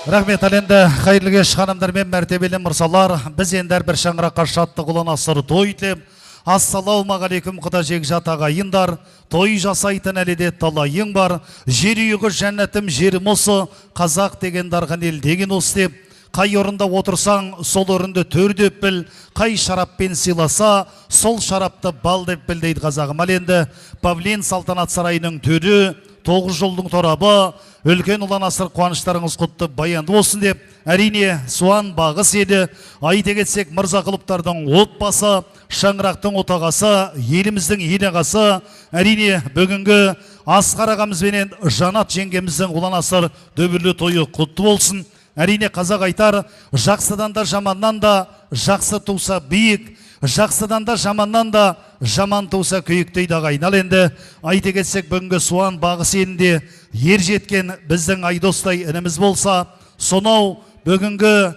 Рахмет әленді қайырлы кеш ханымдар мен мәртебелі мырзалар. Біз ендер бір шаңыраққа шаттық ұлан асыр той тілеп, ассалаумағалейкум құда жекжат ағайындар. Той жасайтын әледе талайың бар. Жер үйігі жәннәтім жерім осы, қазақ деген дарған ел деген осы деп. Қай орында отырсаң, сол орынды төр деп біл, қай шараппен сыйласа, сол шарапты бал деп біл дейді қазағым. Ал енді Павлин салтанат сарайының төрі, 9 жылдың торабы, үлкен ұлан асыр қуаныштарыңыз құтты баянды болсын деп, әрине суан бағыс еді. Айта кетсек Мырзақұловтардың отбасы, шаңырақтың отағасы, еліміздің енағасы, әрине бүгінгі Асқар ағамызбенен Жанат жеңгеміздің ұлан асыр дөбірлі тойы құтты болсын. Әрине қазақ айтар, жақсыдан да жаманнан да жақсы туса биік, жақсыдан да жаманнан да жаман туса күйік дейді ағайын. Ал енді айта кетсек бүгінгі суан бағыс елінде ер жеткен біздің Айдостай ініміз болса, сонау бүгінгі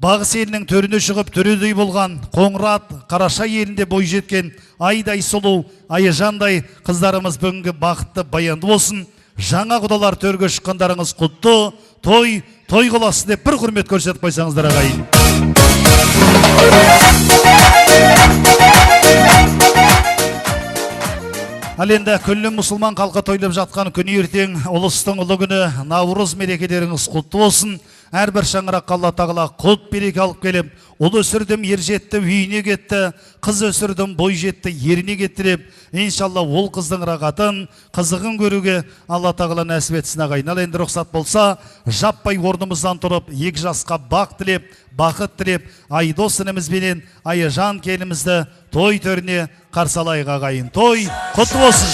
бағыс елінің төріне шығып төредей болған Қоңырат, Қараша елінде бой жеткен айдай сұлу, Айжандай қыздарымыз бүгінгі бақытты баянды болсын. Жаңа құдалар төрге шыққандарыңыз құтты, той қыласын деп бір құрмет көрсетіп қойсаңыздар ағайын. Ал енді күллі мұсылман халқы тойлап жатқан күні ертең ұлыстың ұлы күні Наурыз мерекелеріңіз құтты болсын. Әрбір шаңыраққа Алла тағала құт береке алып келіп, ұл өсірдім ер жетті үйіне кетті, қыз өсірдім бой жетті еріне кетті деп, иншалла ол қыздың рағатын, қызығын көруге Алла тағала нәсіп етсін ағайын. Ал енді рұқсат болса, жаппай орнымыздан тұрып, екі жасқа бақ тілеп, бақыт тілеп, Айдос інімізбенен Айжан келімізді той төріне қарсы алайық ағайын. Той құтты болсын.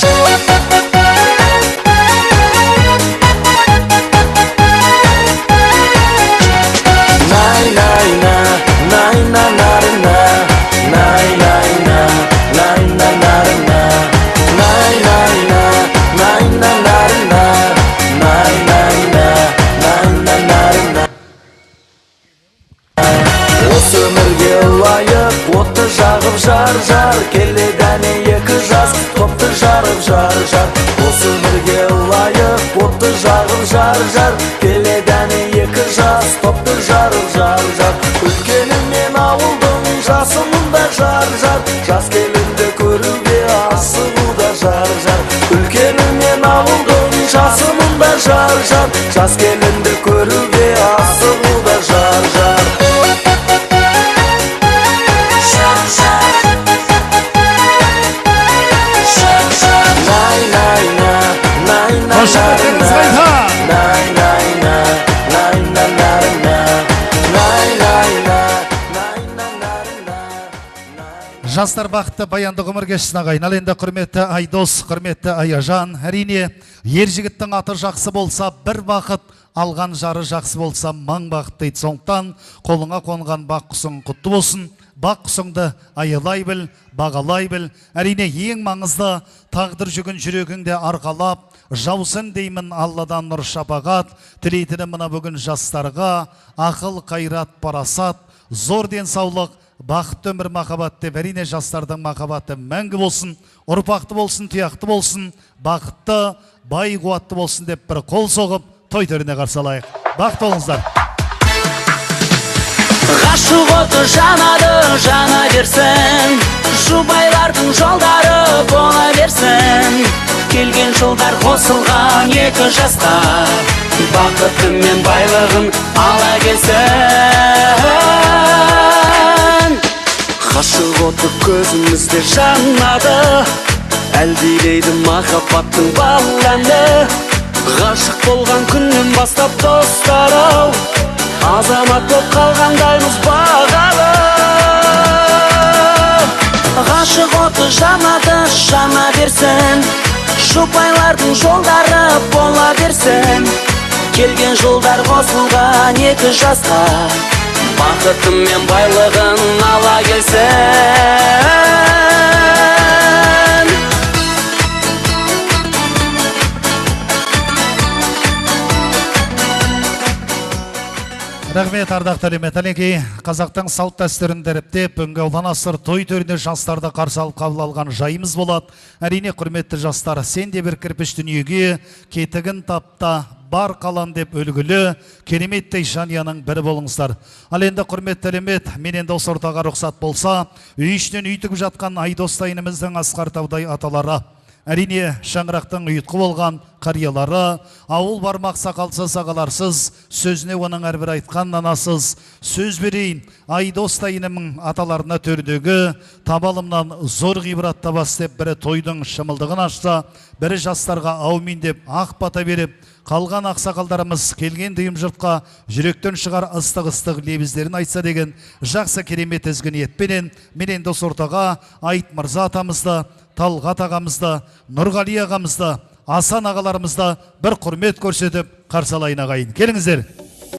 Осы өмірге лайық отты жағып жар-жар, келедәне екі жас топты жарып жар-жар. Осы өмірге лайық отты жағып жар-жар, келедәне екі жас топты жарып жар-жар. Үлкенім мен ауылдың жасымында жар-жар, жас келінді көруге асығуда жар-жар. Үлкенім мен ауылдың жасымында жар-жар, жас келінді көруге асығуда жар-жар. Жастар бақытты баянды ғұмыр кешсін ағайын. Ал енді құрметті Айдос, құрметті Айжан, әрине ер жігіттің аты жақсы болса бір бақыт, алған жары жақсы болса мың бақыт дейді. Сондықтан қолыңа қонған бақ құсың құтты болсын. Бақ құсыңды аялай біл, бағалай біл. Әрине ең маңызды тағдыр жүгін жүрегіңде арқалап, жаусын деймін Алладан нұр шапағат. Тілейтінім мына бүгін жастарға ақыл, қайрат, парасат, зор денсаулық, бақытты өмір, махаббат деп, әрине жастардың махаббаты мәңгі болсын, ұрпақты болсын, тұяқты болсын, бақытты, бай, қуатты болсын деп бір қол соғып той төріне қарсы алайық. Бақытты болыңыздар. Ғашық оты жанады, жана берсін, жұбайлардың жолдары бола берсін. Келген жылдар қосылған екі жасқа, бақыты мен байлығын ала келсін. Ғашық оты көзімізде жанады, әлдилейді махаббаттың бал әні. Ғашық болған күннен бастап достар-ау, азамат боп қалғандаймыз бағалы. Ғашық оты жанады, жана берсін, жұбайлардың жолдары бола берсін. Келген жылдар қосылған екі жасқа, бақытым мен байлығын ала келсін. Рахмет, ардақты әлеумет әлекей. Қазақтың салт дәстүрін дәріптеп, бүгінгі ұлан асыр той төріне жастарды қарсы алып қабыл алған жайымыз болады. Әрине, құрметті жастар, сен де бір кірпіш дүниеге кетігін тапта, бар қалан деп үлгілі, кереметтей жанияның бірі болыңыздар. Ал енді құрметті әлемет, мен енді осы ортаға рұқсат болса, үй ішінен үйтігіп жатқан Айдостайынымыздың Асқар Таудай аталары, әрине шаңырақтың ұйытқы болған қариялары, ауыл бармақ сақалсыз ағаларсыз, сөзіне оның әрбір айтқан нанасыз, сөз берейін Айдостайынымның аталарына төрдегі табалымнан зор ғибрат табас деп, бірі тойдың шымылдығын ашса, бірі жастарға аумин деп ақ бата беріп, қалған ақсақалдарымыз келген дүйім жұртқа жүректен шығар ыстық-ыстық лебіздерін айтса деген жақсы керемет ізгі ниетпенен мен енді осы ортаға Айт Мырза атамызды, Талғат ағамызды, Нұрғали ағамызды, Асан ағаларымызды бір құрмет көрсетіп қарсы алайын ағайын. Келіңіздер.